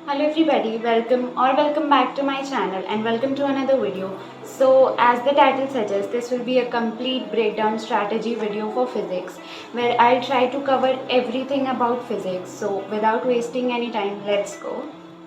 Hello everybody, welcome back to my channel and welcome to another video. So as the title suggests, this will be a complete breakdown strategy video for physics where I'll try to cover everything about physics. So without wasting any time, let's go.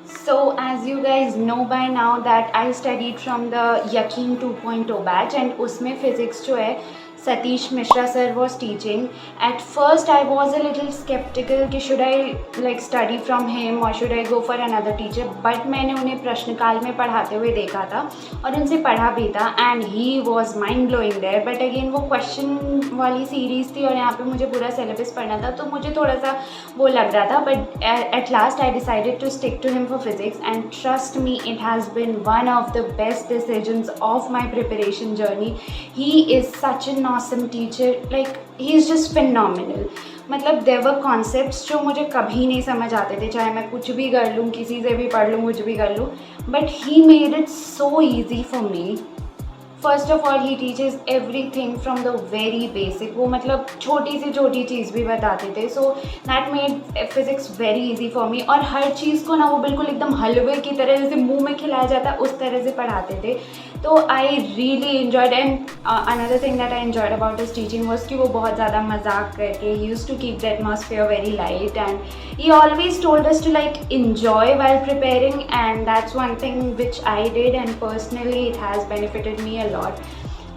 So as you guys know by now that I studied from the Yaqeen 2.0 batch and उसमें physics जो है Satish Mishra sir was teaching. At first I was a little skeptical कि should I like study from him or should I go for another teacher, but मैंने उन्हें प्रश्नकाल में पढ़ाते हुए देखा था और उनसे पढ़ा भी था and he was mind blowing there. But again वो question वाली सीरीज़ थी और यहाँ पे मुझे पूरा सिलेबस पढ़ना था तो मुझे थोड़ा सा वो लग रहा था, but at last I decided to stick to him for physics and trust me, it has been one of the best decisions of my preparation journey. He is such an awesome teacher, like he is just phenomenal. मतलब there were concepts जो मुझे कभी नहीं समझ आते थे, चाहे मैं कुछ भी कर लूँ, किसी से भी पढ़ लूँ, कुछ भी कर लूँ, but he made it so easy for me. First of all he teaches everything from the very basic. वो मतलब छोटी से छोटी चीज़ भी बताते थे, so that made physics very easy for me. और हर चीज़ को ना वो बिल्कुल एकदम हलवे की तरह जैसे मुंह में खिलाया जाता है उस तरह से पढ़ाते थे. तो I really enjoyed. And another thing that I enjoyed about his teaching was कि वो बहुत ज़्यादा मजाक करके ही use to keep the atmosphere very light and he always told us to like enjoy while preparing, and that's one thing which I did and personally it has benefited me a lot.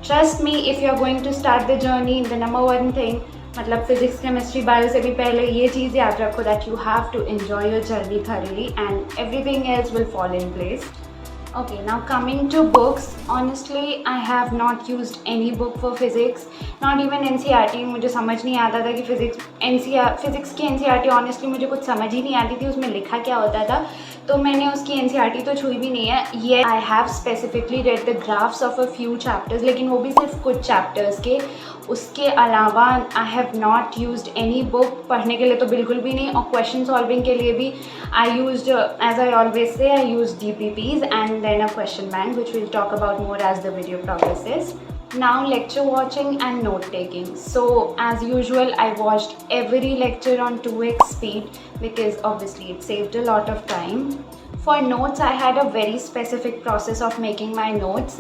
Trust me, if you're going to start the journey, the number one thing मतलब physics chemistry bio से भी पहले ये चीज़ याद रखो that you have to enjoy your journey thoroughly and everything else will fall in place. Okay, now coming to books, honestly I have not used any book for physics, not even NCERT. मुझे समझ नहीं आता था कि physics की NCERT honestly मुझे कुछ समझ ही नहीं आती थी उसमें लिखा क्या होता था, तो मैंने उसकी NCERT तो छुई भी नहीं है. ये I have specifically read the graphs of a few chapters, लेकिन वो भी सिर्फ कुछ चैप्टर्स के. उसके अलावा I have not used any book. पढ़ने के लिए तो बिल्कुल भी नहीं, और क्वेश्चन सॉल्विंग के लिए भी I used, as I always say, I use DPPs and then a question bank, which we'll talk about more as the video progresses. Now lecture watching and note taking. So as usual I watched every lecture on 2x speed because obviously it saved a lot of time. For notes I had a very specific process of making my notes.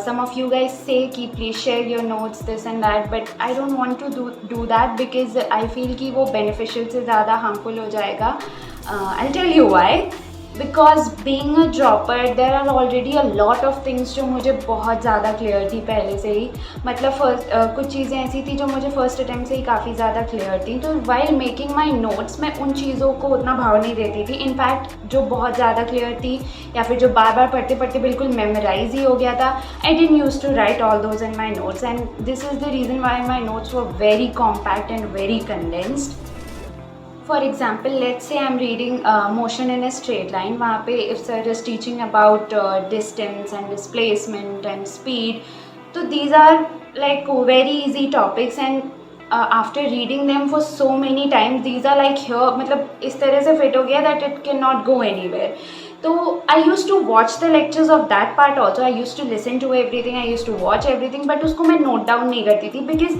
Some of you guys say कि please share your notes this and that, but I don't want to do that because I feel कि वो beneficial से ज़्यादा harmful हो जाएगा. I'll tell you why. Because being a dropper there are already a lot of things जो मुझे बहुत ज़्यादा क्लियर थी पहले से ही. मतलब कुछ चीज़ें ऐसी थी जो मुझे फर्स्ट अटैम्प्ट से ही काफ़ी ज़्यादा क्लियर थी, तो वाइल मेकिंग माई नोट्स मैं उन चीज़ों को उतना भाव नहीं देती थी. इनफैक्ट जो बहुत ज़्यादा क्लियर थी या फिर जो बार बार पढ़ते पढ़ते बिल्कुल मेमोराइज ही हो गया था, I didn't use to write all those in my notes and this is the reason why my notes were very compact and very condensed. For example, let's say I'm reading motion in a straight line. वहाँ पे if sir is teaching about distance and displacement and speed, so these are like very easy topics and after reading them for so many times, these are like here, मतलब इस तरह से fit हो गया that it cannot go anywhere. तो I use to watch the lectures of that part also. I use to listen to everything, I use to watch everything, but उसको मैं note down नहीं करती थी बिकॉज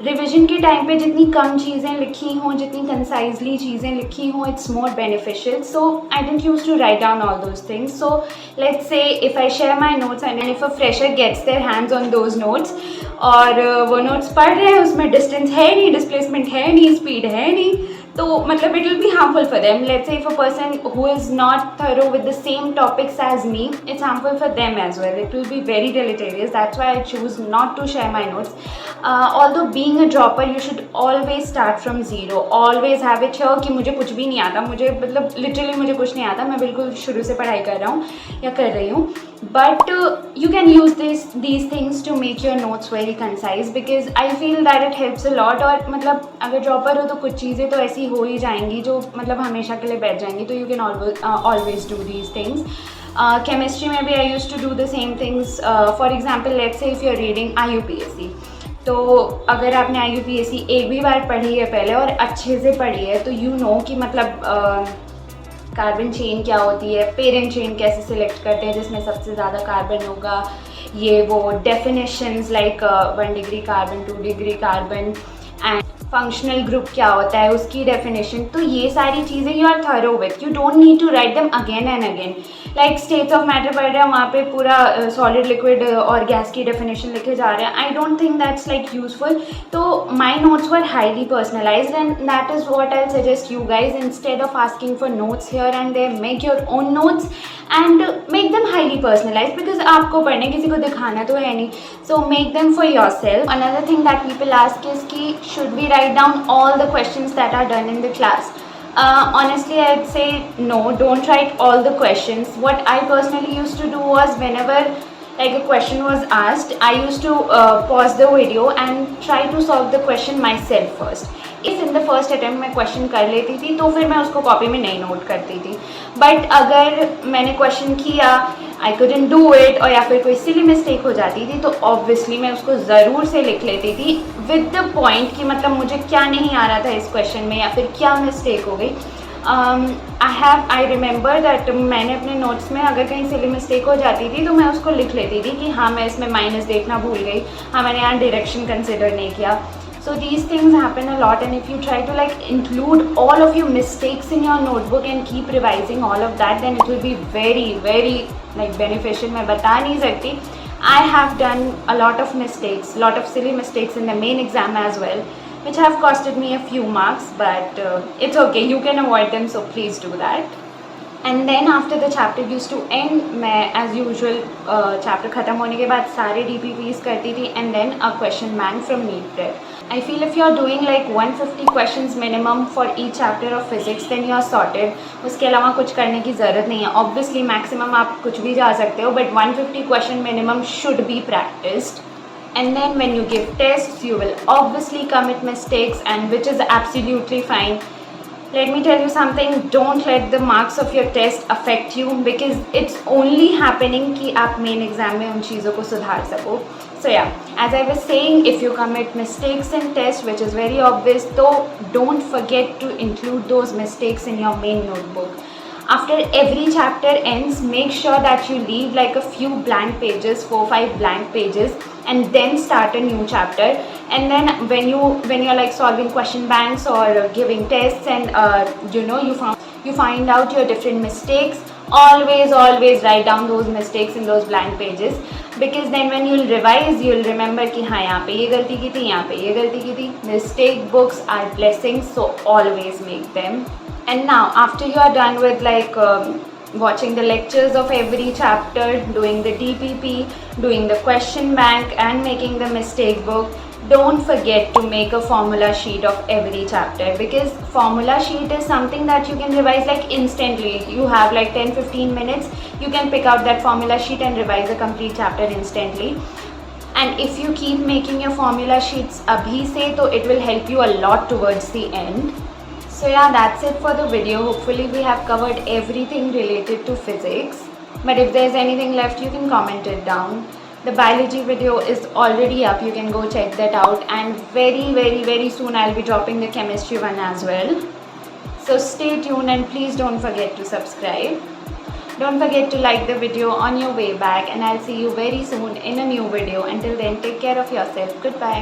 रिविजन के time पे जितनी कम चीज़ें लिखी हों, जितनी कंसाइजली चीज़ें लिखी हों, it's more beneficial. So I didn't use to write down all those things. So let's say if I share my notes and if a fresher gets their hands on those notes और वो notes पढ़ रहे हैं, उसमें distance है नहीं, displacement है नहीं, स्पीड है नहीं, तो मतलब it will be harmful for them. Let's say if a person who is not thorough with the same topics as me, it's harmful for them as well. It will be very deleterious. That's why I choose not to share my notes. Although being a dropper, you should always start from zero. Always have it here कि मुझे कुछ भी नहीं आता, मुझे मतलब literally मुझे कुछ नहीं आता, मैं बिल्कुल शुरू से पढ़ाई कर रहा हूँ या कर रही हूँ. But you can use these things to make your notes very concise because I feel that it helps a lot. और मतलब अगर ड्रॉपर हो तो कुछ चीज़ें तो ऐसी हो ही जाएंगी जो मतलब हमेशा के लिए बैठ जाएंगी, तो you can always do these things. Chemistry में भी I use to do the same things. For example let's say if you are reading IUPAC, तो अगर आपने IUPAC एक भी बार पढ़ी है पहले और अच्छे से पढ़ी है तो यू नो कि मतलब कार्बन चेन क्या होती है, पेरेंट चेन कैसे सिलेक्ट करते हैं जिसमें सबसे ज़्यादा कार्बन होगा, ये वो definitions like 1 degree carbon, 2 degree carbon, and functional group क्या होता है, उसकी डेफिनेशन, तो ये सारी चीज़ें you are thorough with, you don't need to write them again and again. Like states of matter पढ़ रहे हैं, वहाँ पे पूरा सॉलिड लिक्विड और गैस की डेफिनेशन लिखे जा रहे हैं. I don't think that's like useful. तो my notes were highly personalised and that is what I suggest you guys. Instead of asking for notes here and there, make your own notes and make them highly personalized because आपको पढ़ने किसी को दिखाना तो है नहीं. So make them for yourself. Another thing that people ask is कि should we write down all the questions that are done in the class? Honestly, I'd say no, don't write all the questions. What I personally used to do was whenever like a question was asked, I used to pause the video and try to solve the question myself first. इस in the first attempt मैं question कर लेती थी तो फिर मैं उसको copy में नहीं नोट करती थी. बट अगर मैंने क्वेश्चन किया, आई कुडंट डू इट, और या फिर कोई सिली मिस्टेक हो जाती थी, तो ऑब्वियसली मैं उसको ज़रूर से लिख लेती थी विद द पॉइंट कि मतलब मुझे क्या नहीं आ रहा था इस क्वेश्चन में या फिर क्या मिस्टेक हो गई. आई रिमेंबर दैट मैंने अपने नोट्स में अगर कहीं सिली मिस्टेक हो जाती थी तो मैं उसको लिख लेती थी कि हाँ मैं इसमें माइनस देखना भूल गई, हाँ मैंने यहाँ डायरेक्शन कंसिडर नहीं किया. So these things happen a lot, and if you try to like include all of your mistakes in your notebook and keep revising all of that, then it will be very very like beneficial. मैं बता नहीं सकती. I have done a lot of mistakes, lot of silly mistakes in the main exam as well, which have costed me a few marks, but it's okay, you can avoid them, so please do that. And then after the chapter used to end, मैं as usual chapter ख़त्म होने के बाद सारे DPPs करती थी and then a question bank from NEET Prep. I feel if you are doing like 150 questions minimum for each chapter of physics, then you are sorted. उसके अलावा कुछ करने की ज़रूरत नहीं है. Obviously maximum आप कुछ भी जा सकते हो, but 150 question minimum should be practiced. And then when you give tests, you will obviously commit mistakes, and which is absolutely fine. Let me tell you something, don't let the marks of your test affect you because it's only happening कि आप main exam में उन चीज़ों को सुधार सको. So yeah, as I was saying, if you commit mistakes in test, which is very obvious, so don't forget to include those mistakes in your main notebook. After every chapter ends, make sure that you leave like a few blank pages, 4-5 blank pages, and then start a new chapter. And then when you're like solving question banks or giving tests, and you find out your different mistakes, always write down those mistakes in those blank pages, because then when you'll revise, you'll remember कि हाँ यहाँ पे ये गलती की थी, यहाँ पे ये गलती की थी. Mistake books are blessings, so always make them. And now after you are done with like watching the lectures of every chapter, doing the DPP, doing the question bank, and making the mistake book, don't forget to make a formula sheet of every chapter, because formula sheet is something that you can revise like instantly. You have like 10-15 minutes, you can pick out that formula sheet and revise a complete chapter instantly. And if you keep making your formula sheets abhi se, to it will help you a lot towards the end. So yeah, that's it for the video. Hopefully we have covered everything related to physics, but if there's anything left, you can comment it down. The biology video is already up, you can go check that out, and very soon I'll be dropping the chemistry one as well. So stay tuned, and please don't forget to subscribe. Don't forget to like the video on your way back, and I'll see you very soon in a new video. Until then, take care of yourself. Goodbye.